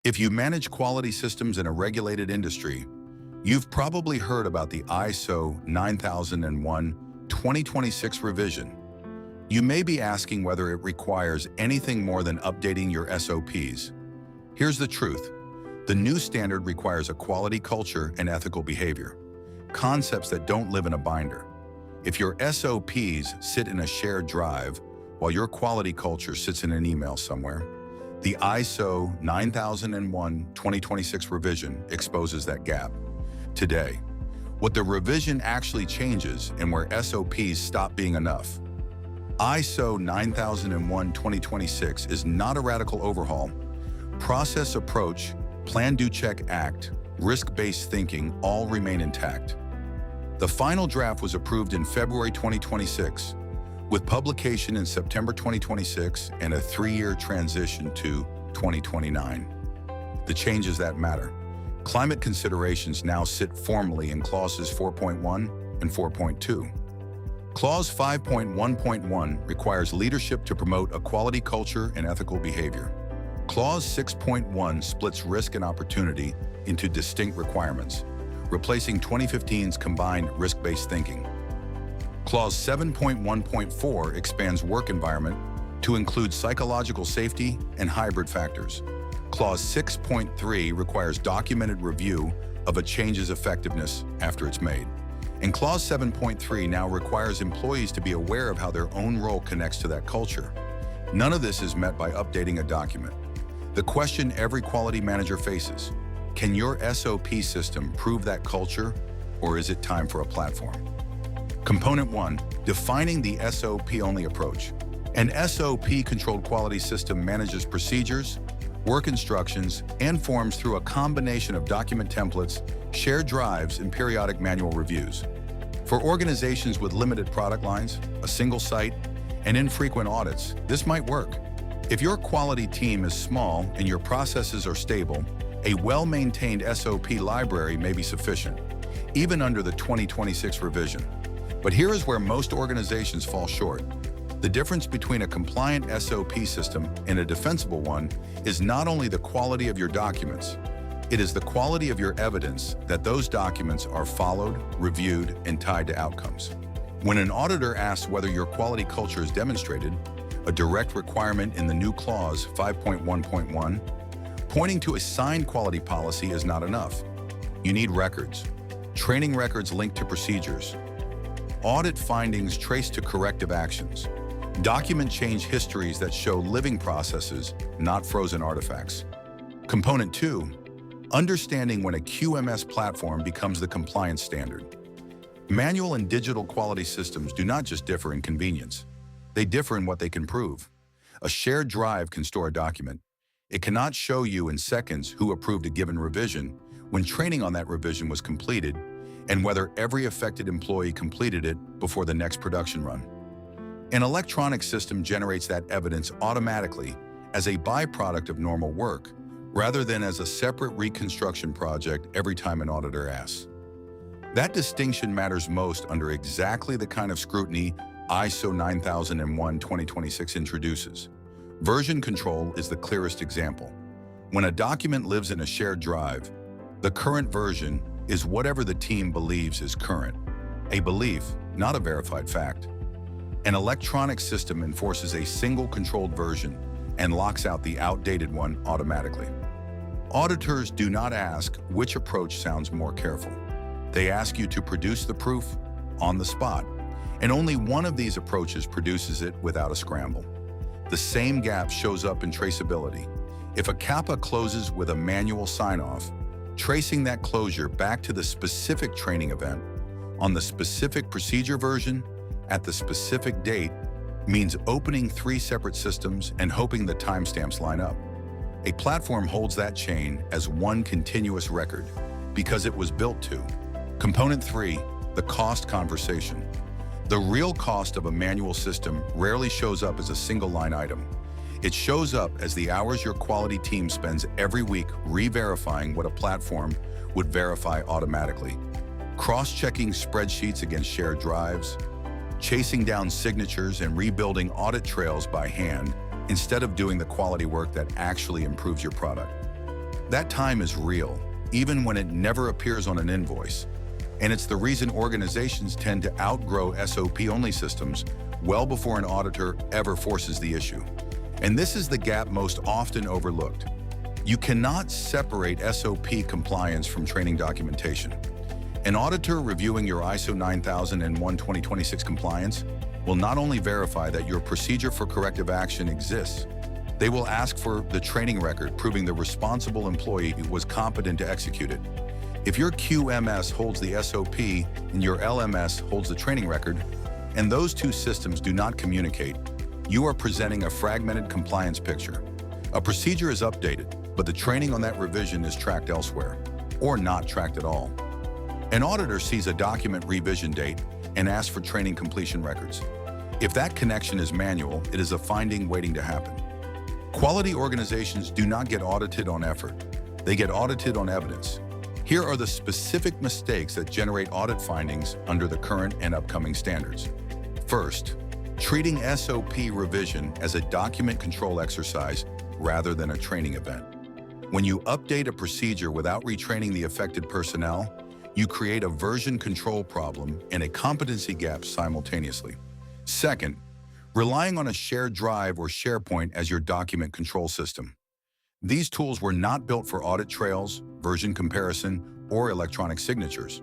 If you manage quality systems in a regulated industry, you've probably heard about the ISO 9001-2026 revision. You may be asking whether it requires anything more than updating your SOPs. Here's the truth. The new standard requires a quality culture and ethical behavior, concepts that don't live in a binder. If your SOPs sit in a shared drive, while your quality culture sits in an email somewhere, the ISO 9001-2026 revision exposes that gap. Today, what the revision actually changes and where SOPs stop being enough. ISO 9001-2026 is not a radical overhaul. Process approach, plan, do, check, act, risk-based thinking all remain intact. The final draft was approved in February 2026, with publication in September 2026 and a 3-year transition to 2029. The changes that matter. Climate considerations now sit formally in clauses 4.1 and 4.2. Clause 5.1.1 requires leadership to promote a quality culture and ethical behavior. Clause 6.1 splits risk and opportunity into distinct requirements, replacing 2015's combined risk-based thinking. Clause 7.1.4 expands work environment to include psychological safety and hybrid factors. Clause 6.3 requires documented review of a change's effectiveness after it's made. And Clause 7.3 now requires employees to be aware of how their own role connects to that culture. None of this is met by updating a document. The question every quality manager faces: can your SOP system prove that culture, or is it time for a platform? Component 1, defining the SOP-only approach. An SOP-controlled quality system manages procedures, work instructions, and forms through a combination of document templates, shared drives, and periodic manual reviews. For organizations with limited product lines, a single site, and infrequent audits, this might work. If your quality team is small and your processes are stable, a well-maintained SOP library may be sufficient, even under the 2026 revision. But here is where most organizations fall short. The difference between a compliant SOP system and a defensible one is not only the quality of your documents, it is the quality of your evidence that those documents are followed, reviewed, and tied to outcomes. When an auditor asks whether your quality culture is demonstrated, a direct requirement in the new clause 5.1.1, pointing to a signed quality policy is not enough. You need records, training records linked to procedures, audit findings traced to corrective actions, document change histories that show living processes, not frozen artifacts. Component 2, understanding when a QMS platform becomes the compliance standard. Manual and digital quality systems do not just differ in convenience. They differ in what they can prove. A shared drive can store a document. It cannot show you in seconds who approved a given revision, when training on that revision was completed, and whether every affected employee completed it before the next production run. An electronic system generates that evidence automatically as a byproduct of normal work, rather than as a separate reconstruction project every time an auditor asks. That distinction matters most under exactly the kind of scrutiny ISO 9001-2026 introduces. Version control is the clearest example. When a document lives in a shared drive, the current version is whatever the team believes is current. A belief, not a verified fact. An electronic system enforces a single controlled version and locks out the outdated one automatically. Auditors do not ask which approach sounds more careful. They ask you to produce the proof on the spot, and only one of these approaches produces it without a scramble. The same gap shows up in traceability. If a CAPA closes with a manual sign-off, tracing that closure back to the specific training event, on the specific procedure version, at the specific date, means opening 3 separate systems and hoping the timestamps line up. A platform holds that chain as one continuous record because it was built to. Component 3, the cost conversation. The real cost of a manual system rarely shows up as a single line item. It shows up as the hours your quality team spends every week re-verifying what a platform would verify automatically. Cross-checking spreadsheets against shared drives, chasing down signatures and rebuilding audit trails by hand instead of doing the quality work that actually improves your product. That time is real, even when it never appears on an invoice. And it's the reason organizations tend to outgrow SOP-only systems well before an auditor ever forces the issue. And this is the gap most often overlooked. You cannot separate SOP compliance from training documentation. An auditor reviewing your ISO 9001:2026 compliance will not only verify that your procedure for corrective action exists, they will ask for the training record proving the responsible employee was competent to execute it. If your QMS holds the SOP and your LMS holds the training record, and those two systems do not communicate, you are presenting a fragmented compliance picture. A procedure is updated, but the training on that revision is tracked elsewhere, or not tracked at all. An auditor sees a document revision date and asks for training completion records. If that connection is manual, it is a finding waiting to happen. Quality organizations do not get audited on effort. They get audited on evidence. Here are the specific mistakes that generate audit findings under the current and upcoming standards. First, treating SOP revision as a document control exercise rather than a training event. When you update a procedure without retraining the affected personnel, you create a version control problem and a competency gap simultaneously. Second, relying on a shared drive or SharePoint as your document control system. These tools were not built for audit trails, version comparison, or electronic signatures.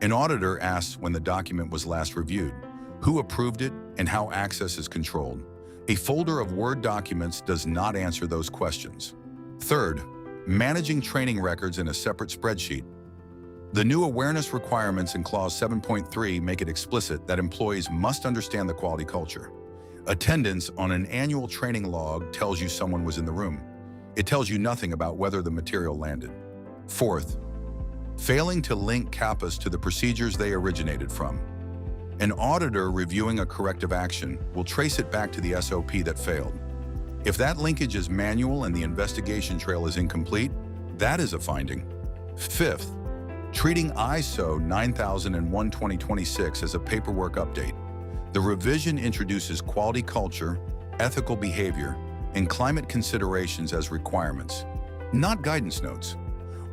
An auditor asks when the document was last reviewed, who approved it, and how access is controlled. A folder of Word documents does not answer those questions. Third, managing training records in a separate spreadsheet. The new awareness requirements in Clause 7.3 make it explicit that employees must understand the quality culture. Attendance on an annual training log tells you someone was in the room. It tells you nothing about whether the material landed. Fourth, failing to link CAPAs to the procedures they originated from. An auditor reviewing a corrective action will trace it back to the SOP that failed. If that linkage is manual and the investigation trail is incomplete, that is a finding. Fifth, treating ISO 9001:2026 as a paperwork update. The revision introduces quality culture, ethical behavior, and climate considerations as requirements, not guidance notes.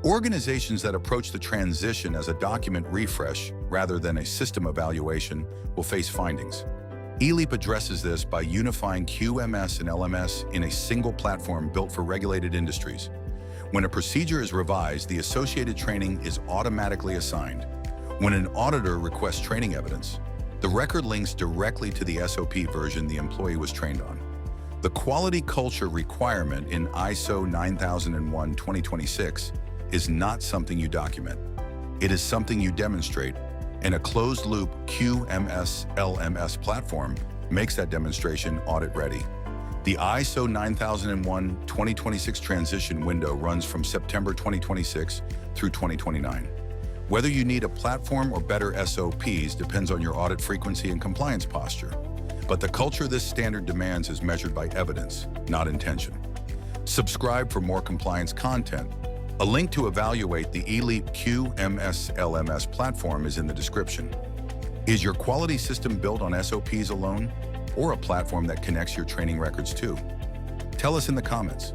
Organizations that approach the transition as a document refresh rather than a system evaluation will face findings. eLeaP addresses this by unifying QMS and LMS in a single platform built for regulated industries. When a procedure is revised, the associated training is automatically assigned. When an auditor requests training evidence, the record links directly to the SOP version the employee was trained on. The quality culture requirement in ISO 9001:2026 is not something you document. It is something you demonstrate, and a closed-loop QMS-LMS platform makes that demonstration audit-ready. The ISO 9001:2026 transition window runs from September 2026 through 2029. Whether you need a platform or better SOPs depends on your audit frequency and compliance posture. But the culture this standard demands is measured by evidence, not intention. Subscribe for more compliance content. A link to evaluate the eLeaP QMS-LMS platform is in the description. Is your quality system built on SOPs alone, or a platform that connects your training records too? Tell us in the comments.